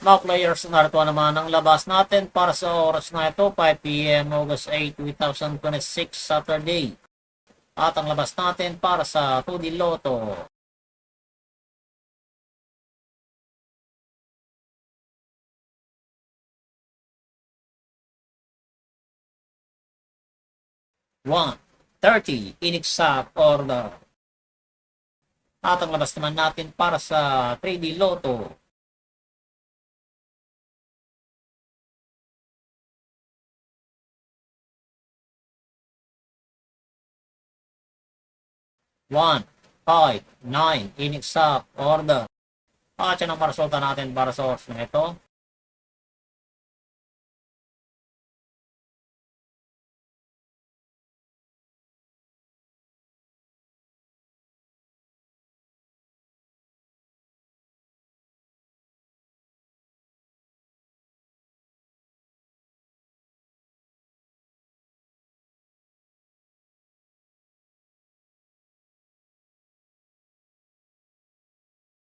Mga players, narito naman ang labas natin para sa oras na ito, 5 p.m. August 8, 2026, Saturday. At ang labas natin para sa 2D Lotto. 130 inexact order. At ang labas naman natin para sa 3D Lotto. 159 inexact order. At yan ang resulta natin para sa oras na ito.